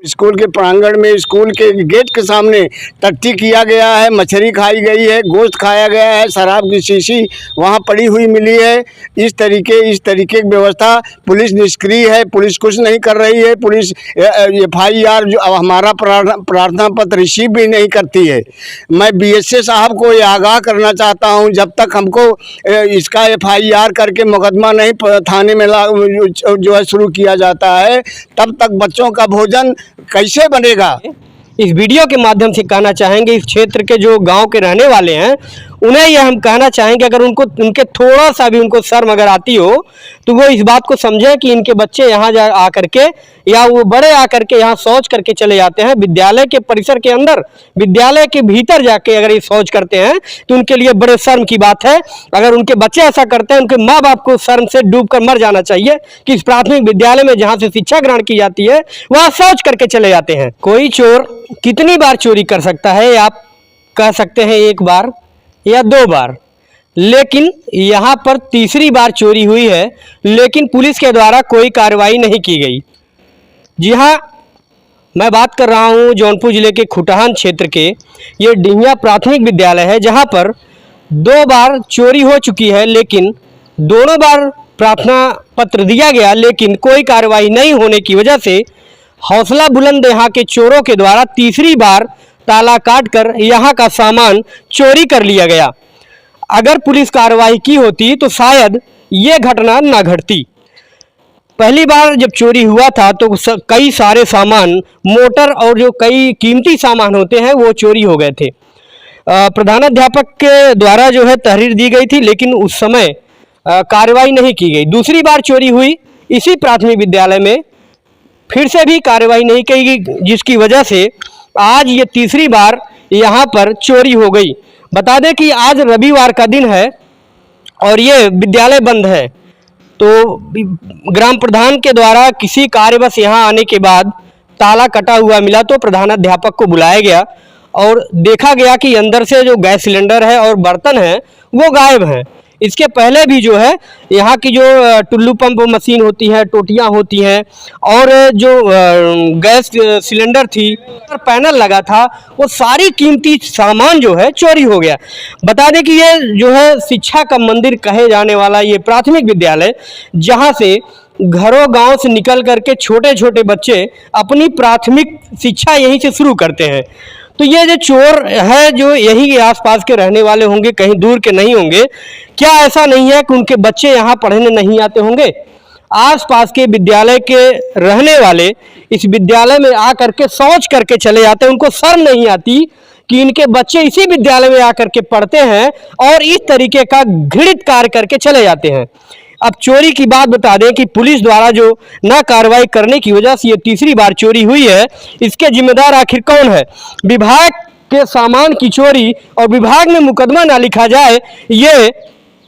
School के प्रांगण में, स्कूल के गेट के सामने टट्टी किया गया है, मछली खाई गई है, गोश्त खाया गया है, शराब की शीशी वहाँ पड़ी हुई मिली है। इस तरीके की व्यवस्था, पुलिस निष्क्रिय है, पुलिस कुछ नहीं कर रही है। पुलिस FIR जो हमारा प्रार्थना पत्र रिसीव भी नहीं करती है। मैं BSA साहब को ये आगाह करना चाहता हूँ, जब तक हमको इसका FIR करके मुकदमा नहीं थाने में जो है शुरू किया जाता है, तब तक बच्चों का भोजन कैसे बनेगा। इस वीडियो के माध्यम से कहना चाहेंगे इस क्षेत्र के जो गांव के रहने वाले हैं, उन्हें यह हम कहना चाहेंगे, अगर उनके थोड़ा सा भी उनको शर्म अगर आती हो तो वो इस बात को समझे कि इनके बच्चे यहाँ आकर के या वो बड़े आकर के यहाँ शौच करके चले जाते हैं। विद्यालय के परिसर के अंदर, विद्यालय के भीतर जाके अगर ये शौच करते हैं तो उनके लिए बड़े शर्म की बात है। अगर उनके बच्चे ऐसा करते हैं, उनके माँ बाप को शर्म से डूब कर मर जाना चाहिए कि इस प्राथमिक विद्यालय में जहाँ से शिक्षा ग्रहण की जाती है वहाँ शौच करके चले जाते हैं। कोई चोर कितनी बार चोरी कर सकता है, आप कह सकते हैं 1 बार या 2 बार, लेकिन यहाँ पर तीसरी बार चोरी हुई है, लेकिन पुलिस के द्वारा कोई कार्रवाई नहीं की गई। जी हाँ, मैं बात कर रहा हूँ जौनपुर जिले के खुटहान क्षेत्र के ये डिहिया प्राथमिक विद्यालय है, जहाँ पर 2 बार चोरी हो चुकी है, लेकिन दोनों बार प्रार्थना पत्र दिया गया, लेकिन कोई कार्रवाई नहीं होने की वजह से हौसला बुलंद यहाँ के चोरों के द्वारा तीसरी बार ताला काटकर यहाँ का सामान चोरी कर लिया गया। अगर पुलिस कार्रवाई की होती तो शायद ये घटना ना घटती। पहली बार जब चोरी हुआ था तो कई सारे सामान, मोटर और जो कई कीमती सामान होते हैं वो चोरी हो गए थे। प्रधानाध्यापक के द्वारा जो है तहरीर दी गई थी, लेकिन उस समय कार्रवाई नहीं की गई। दूसरी बार चोरी हुई इसी प्राथमिक विद्यालय में, फिर से भी कार्रवाई नहीं की गई, जिसकी वजह से आज ये तीसरी बार यहाँ पर चोरी हो गई। बता दें कि आज रविवार का दिन है और ये विद्यालय बंद है, तो ग्राम प्रधान के द्वारा किसी कार्यवश यहाँ आने के बाद ताला कटा हुआ मिला, तो प्रधानाध्यापक को बुलाया गया और देखा गया कि अंदर से जो गैस सिलेंडर है और बर्तन है वो गायब हैं। इसके पहले भी जो है यहाँ की जो टुल्लू पंप मशीन होती है, टोटियाँ होती हैं और जो गैस सिलेंडर थी, पैनल लगा था, वो सारी कीमती सामान जो है चोरी हो गया। बता दें कि ये जो है शिक्षा का मंदिर कहे जाने वाला ये प्राथमिक विद्यालय, जहाँ से घरों गांव से निकल करके छोटे छोटे बच्चे अपनी प्राथमिक शिक्षा यहीं से शुरू करते हैं। तो ये जो चोर है जो यहीं के आसपास के रहने वाले होंगे, कहीं दूर के नहीं होंगे। क्या ऐसा नहीं है कि उनके बच्चे यहाँ पढ़ने नहीं आते होंगे? आसपास के विद्यालय के रहने वाले इस विद्यालय में आकर के शौच करके चले जाते हैं। उनको शर्म नहीं आती कि इनके बच्चे इसी विद्यालय में आकर के पढ़ते हैं और इस तरीके का घृणित कार्य करके चले जाते हैं। अब चोरी की बात बता दें कि पुलिस द्वारा जो ना कार्रवाई करने की वजह से ये तीसरी बार चोरी हुई है, इसके जिम्मेदार आखिर कौन है? विभाग के सामान की चोरी और विभाग में मुकदमा ना लिखा जाए, ये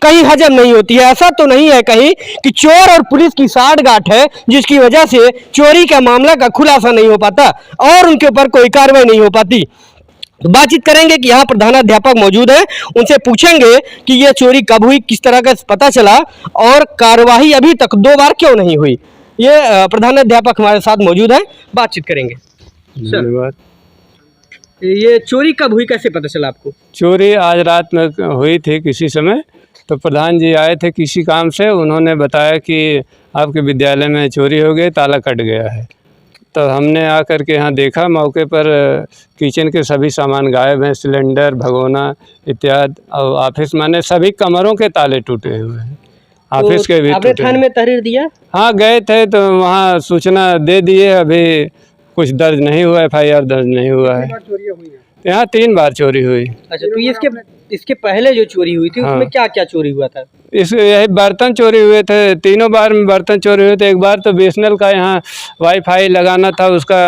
कहीं हजम नहीं होती है। ऐसा तो नहीं है कहीं कि चोर और पुलिस की साठगांठ है जिसकी वजह से चोरी का मामला का खुलासा नहीं हो पाता और उनके ऊपर कोई कार्रवाई नहीं हो पाती। बातचीत करेंगे कि यहाँ प्रधानाध्यापक मौजूद हैं, उनसे पूछेंगे कि ये चोरी कब हुई, किस तरह का पता चला और कार्रवाई अभी तक 2 बार क्यों नहीं हुई। ये प्रधानाध्यापक हमारे साथ मौजूद हैं, बातचीत करेंगे। धन्यवाद। ये चोरी कब हुई, कैसे पता चला आपको? चोरी आज रात में हुई थी किसी समय, तो प्रधान जी आए थे किसी काम से, उन्होंने बताया कि आपके विद्यालय में चोरी हो गई, ताला कट गया है। तो हमने आकर के यहाँ देखा, मौके पर किचन के सभी सामान गायब हैं, सिलेंडर, भगोना इत्यादि, और ऑफिस माने सभी कमरों के ताले टूटे हुए हैं, ऑफिस के भी आपने थाने में तहरीर दिया? हाँ, गए थे तो वहाँ सूचना दे दिए, अभी कुछ दर्ज नहीं हुआ, FIR दर्ज नहीं हुआ है। यहाँ 3 बार चोरी हुई। अच्छा, तो इसके पहले जो चोरी हुई थी उसमें क्या क्या चोरी हुआ था? यही बर्तन चोरी हुए थे, तीनों बार में बर्तन चोरी हुए थे। एक बार तो BSNL का यहाँ वाईफाई लगाना था, उसका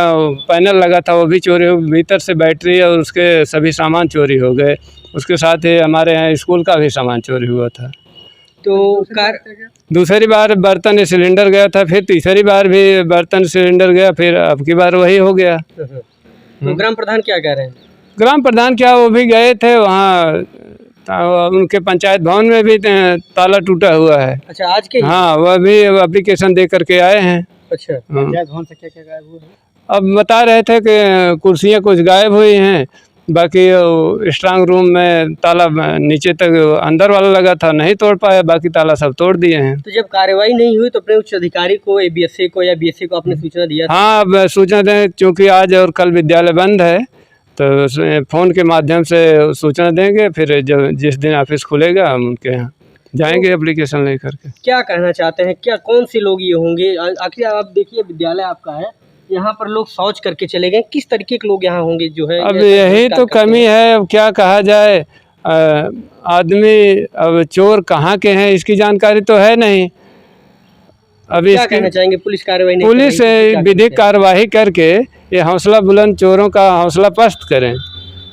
पैनल लगा था, वो भी चोरी हो, भीतर से बैटरी और उसके सभी सामान चोरी हो गए। उसके साथ ही हमारे यहाँ स्कूल का भी सामान चोरी हुआ था। तो दूसरी बार बर्तन सिलेंडर गया था, फिर तीसरी बार भी बर्तन सिलेंडर गया, फिर अब की बार वही हो गया। तो ग्राम प्रधान क्या कह रहे हैं? ग्राम प्रधान क्या, वो भी गए थे वहाँ, उनके पंचायत भवन में भी ताला टूटा हुआ है। अच्छा, आज के? हाँ, वह भी एप्लीकेशन दे करके आए हैं। अच्छा, पंचायत भवन से क्या क्या गायब हुआ है? अब बता रहे थे कि कुर्सियाँ कुछ गायब हुई हैं, बाकी स्ट्रांग रूम में ताला नीचे तक अंदर वाला लगा था, नहीं तोड़ पाए, बाकी ताला सब तोड़ दिए हैं। तो जब कार्रवाई नहीं हुई तो अपने उच्च अधिकारी को, एबीएसए को या बीएसए को आपने सूचना दिया था? हाँ, अब सूचना दें, चूँकि आज और कल विद्यालय बंद है तो फ़ोन के माध्यम से सूचना देंगे, फिर जब जिस दिन ऑफिस खुलेगा हम उनके यहाँ जाएंगे एप्लीकेशन लेकर के। क्या कहना चाहते हैं, क्या कौन से लोग ये होंगे? आखिर आप देखिए, विद्यालय आपका है, यहाँ पर लोग शौच करके चले गए, किस तरीके के लोग यहाँ होंगे जो है? अब यही तो कमी है, अब क्या कहा जाए। आदमी, अब चोर कहाँ के हैं इसकी जानकारी तो है नहीं। अभी क्या कहना चाहेंगे? पुलिस कार्रवाई नहीं पुलिस विधिक कार्यवाही करके ये हौसला बुलंद चोरों का हौसला पस्त करें,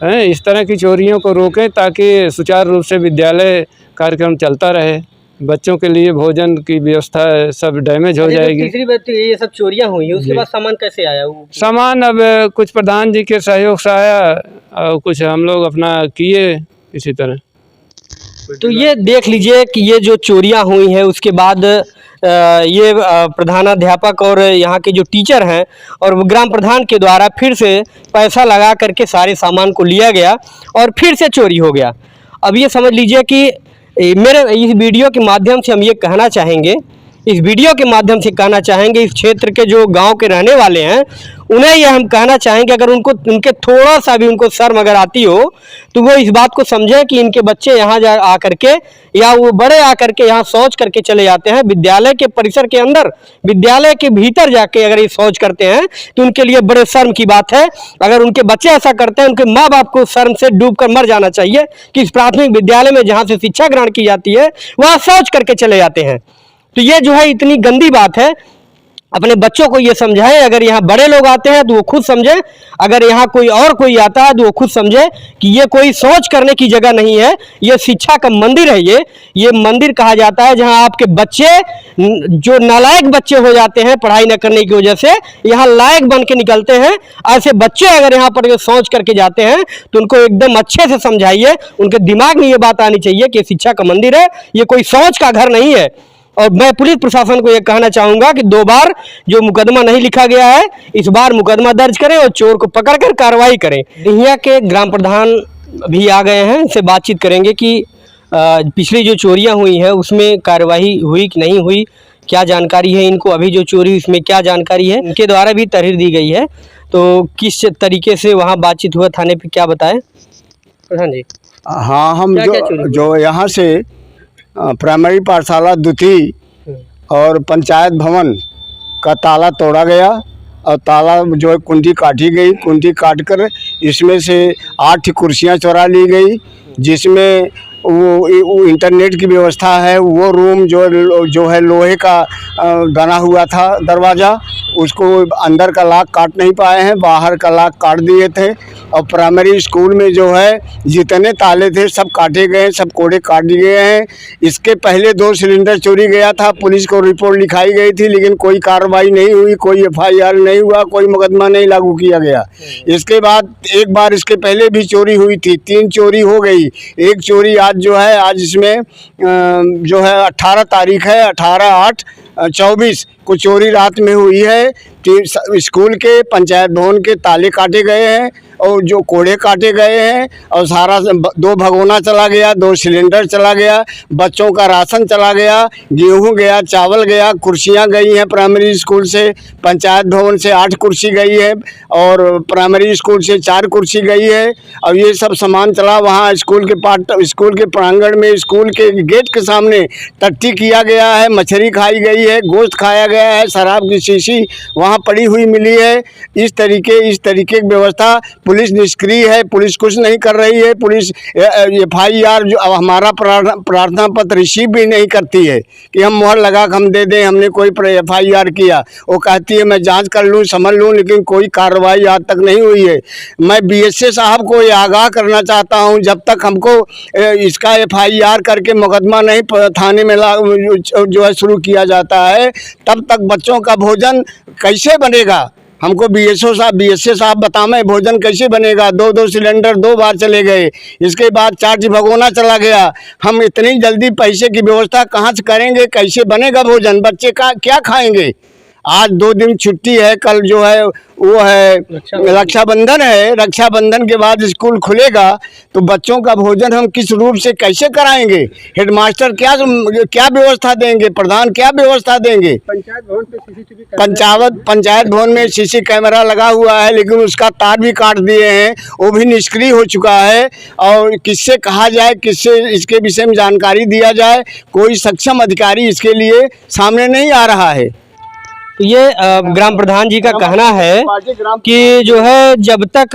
हैं, इस तरह की चोरियों को रोकें ताकि सुचारू रूप से विद्यालय कार्यक्रम चलता रहे। बच्चों के लिए भोजन की व्यवस्था सब डैमेज हो जाएगी। तीसरी बात ये सब चोरियां हुई है, उसके बाद सामान कैसे आया? वो सामान अब कुछ प्रधान जी के सहयोग से आया और कुछ हम लोग अपना किए इसी तरह। तो ये देख लीजिए कि ये जो चोरियां हुई हैं उसके बाद ये प्रधानाध्यापक और यहाँ के जो टीचर हैं और ग्राम प्रधान के द्वारा फिर से पैसा लगा करके सारे सामान को लिया गया और फिर से चोरी हो गया। अब ये समझ लीजिए कि मेरे इस वीडियो के माध्यम से हम ये कहना चाहेंगे, इस वीडियो के माध्यम से कहना चाहेंगे इस क्षेत्र के जो गांव के रहने वाले हैं उन्हें ये हम कहना चाहेंगे, अगर उनके थोड़ा सा भी उनको शर्म अगर आती हो तो वो इस बात को समझे कि इनके बच्चे यहाँ जा आकर के या वो बड़े आकर के यहाँ शौच करके चले जाते हैं। विद्यालय के परिसर के अंदर, विद्यालय के भीतर जाके अगर ये शौच करते हैं तो उनके लिए बड़े शर्म की बात है। अगर उनके बच्चे ऐसा करते हैं, उनके माँ बाप को शर्म से डूब कर मर जाना चाहिए कि इस प्राथमिक विद्यालय में जहाँ से शिक्षा ग्रहण की जाती है वहाँ शौच करके चले जाते हैं। तो ये जो है इतनी गंदी बात है। अपने बच्चों को ये समझाएं, अगर यहाँ बड़े लोग आते हैं तो वो खुद समझे, अगर यहाँ कोई आता है तो वो खुद समझे कि ये कोई शौच करने की जगह नहीं है, ये शिक्षा का मंदिर है। ये मंदिर कहा जाता है जहाँ आपके बच्चे, जो नालायक बच्चे हो जाते हैं पढ़ाई न करने की वजह से, यहाँ लायक बन के निकलते हैं। ऐसे बच्चे अगर यहाँ पर शौच करके जाते हैं तो उनको एकदम अच्छे से समझाइए, उनके दिमाग में ये बात आनी चाहिए कि शिक्षा का मंदिर है, ये कोई शौच का घर नहीं है। और मैं पुलिस प्रशासन को ये कहना चाहूँगा कि 2 बार जो मुकदमा नहीं लिखा गया है, इस बार मुकदमा दर्ज करें और चोर को पकड़कर कार्रवाई करें। डिहिया के ग्राम प्रधान भी आ गए हैं, इनसे बातचीत करेंगे कि पिछली जो चोरियां हुई हैं उसमें कार्रवाई हुई कि नहीं हुई, क्या जानकारी है इनको, अभी जो चोरी इसमें क्या जानकारी है, इनके द्वारा भी तहरीर दी गई है। तो किस तरीके से वहाँ बातचीत हुआ, थाने पर क्या बताएँ प्रधान जी? हाँ, हम जो यहाँ से प्राइमरी पाठशाला दुथी और पंचायत भवन का ताला तोड़ा गया और ताला जो है कुंडी काटी गई, कुंडी काटकर इसमें से 8 कुर्सियां चुरा ली गई, जिसमें वो इंटरनेट की व्यवस्था है। वो रूम जो है लोहे का बना हुआ था दरवाज़ा, उसको अंदर का लॉक काट नहीं पाए हैं, बाहर का लॉक काट दिए थे। और प्राइमरी स्कूल में जो है जितने ताले थे सब काटे गए, सब कोड़े काट दिए गए हैं। इसके पहले 2 सिलेंडर चोरी गया था, पुलिस को रिपोर्ट लिखाई गई थी लेकिन कोई कार्रवाई नहीं हुई, कोई FIR नहीं हुआ, कोई मुकदमा नहीं लागू किया गया। इसके बाद एक बार इसके पहले भी चोरी हुई थी, 3 चोरी हो गई। एक चोरी आज जो है, आज इसमें जो है 18 तारीख है, 18/8/24 को चोरी रात में हुई है। स्कूल के पंचायत भवन के ताले काटे गए हैं और जो कोड़े काटे गए हैं और सारा 2 भगोना चला गया, 2 सिलेंडर चला गया, बच्चों का राशन चला गया, गेहूं गया, चावल गया, कुर्सियां गई हैं प्राइमरी स्कूल से। पंचायत भवन से 8 कुर्सी गई है और प्राइमरी स्कूल से 4 कुर्सी गई है। और ये सब सामान चला। वहाँ स्कूल के प्रांगण में, स्कूल के गेट के सामने टट्टी किया गया है, मछली खाई गई है, गोश्त खाया गया है, शराब की शीशी वहाँ पड़ी हुई मिली है। इस तरीके की व्यवस्था, पुलिस निष्क्रिय है, पुलिस कुछ नहीं कर रही है। पुलिस FIR जो हमारा प्रार्थना पत्र रिसीव भी नहीं करती है कि हम मोहर लगा के हम दे दें हमने कोई FIR किया। वो कहती है मैं जांच कर लूँ, समझ लूँ, लेकिन कोई कार्रवाई आज तक नहीं हुई है। मैं BSA साहब को ये आगाह करना चाहता हूँ, जब तक हमको इसका FIR करके मुकदमा नहीं थाने में जो है शुरू किया जाता है, तब तक बच्चों का भोजन कैसे बनेगा? हमको BSA साहब बताएं भोजन कैसे बनेगा? 2 सिलेंडर 2 बार चले गए, इसके बाद 4 भगोना चला गया। हम इतनी जल्दी पैसे की व्यवस्था कहाँ से करेंगे? कैसे बनेगा भोजन? बच्चे का क्या खाएंगे? आज 2 दिन छुट्टी है, कल जो है वो है रक्षाबंधन है। रक्षाबंधन के बाद स्कूल खुलेगा तो बच्चों का भोजन हम किस रूप से कैसे कराएंगे? हेडमास्टर क्या व्यवस्था देंगे? प्रधान क्या व्यवस्था देंगे? पंचायत भवन में सीसी कैमरा लगा हुआ है, लेकिन उसका तार भी काट दिए हैं, वो भी निष्क्रिय हो चुका है। और किससे कहा जाए, किससे इसके विषय में जानकारी दिया जाए? कोई सक्षम अधिकारी इसके लिए सामने नहीं आ रहा है। तो ये ग्राम प्रधान जी का कहना है कि जो है जब तक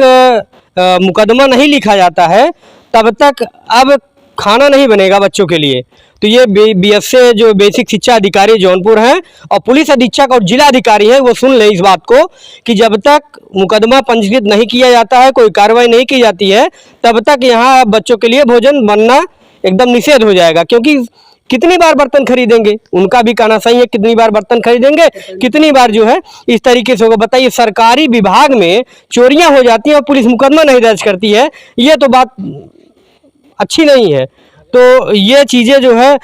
मुकदमा नहीं लिखा जाता है तब तक अब खाना नहीं बनेगा बच्चों के लिए। तो ये बीएसए जो बेसिक शिक्षा अधिकारी जौनपुर हैं और पुलिस अधीक्षक और जिला अधिकारी हैं, वो सुन लें इस बात को कि जब तक मुकदमा पंजीकृत नहीं किया जाता है, कोई कार्रवाई नहीं की जाती है, तब तक यहाँ बच्चों के लिए भोजन बनना एकदम निषेध हो जाएगा। क्योंकि कितनी बार बर्तन खरीदेंगे, उनका भी कहना सही है, कितनी बार बर्तन खरीदेंगे, कितनी बार जो है इस तरीके से होगा। बताइए, सरकारी विभाग में चोरियां हो जाती हैं और पुलिस मुकदमा नहीं दर्ज करती है, ये तो बात अच्छी नहीं है। तो ये चीज़ें जो है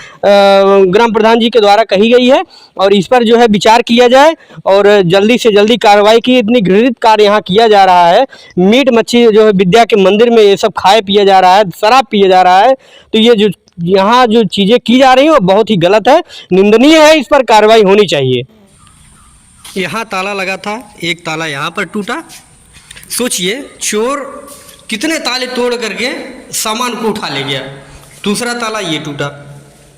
ग्राम प्रधान जी के द्वारा कही गई है और इस पर जो है विचार किया जाए और जल्दी से जल्दी कार्रवाई की। इतनी घृणित कार्य यहाँ किया जा रहा है, मीट मच्छी जो है विद्या के मंदिर में ये सब खाए पिया जा रहा है, शराब पिया जा रहा है। तो ये जो यहाँ जो चीज़ें की जा रही हैं वो बहुत ही गलत है, निंदनीय है, इस पर कार्रवाई होनी चाहिए। यहाँ ताला लगा था, एक ताला यहाँ पर टूटा। सोचिए, चोर कितने ताले तोड़ करके सामान को उठा ले गया। दूसरा ताला ये टूटा,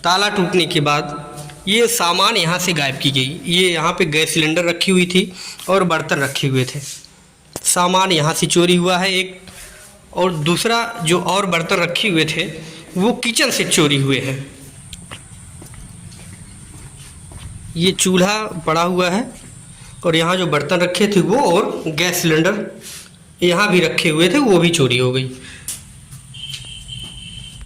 ताला टूटने के बाद ये सामान यहाँ से गायब की गई। ये यहाँ पे गैस सिलेंडर रखी हुई थी और बर्तन रखे हुए थे, सामान यहाँ से चोरी हुआ है एक। और दूसरा जो और बर्तन रखे हुए थे वो किचन से चोरी हुए हैं। ये चूल्हा पड़ा हुआ है और यहाँ जो बर्तन रखे थे वो, और गैस सिलेंडर यहाँ भी रखे हुए थे, वो भी चोरी हो गई।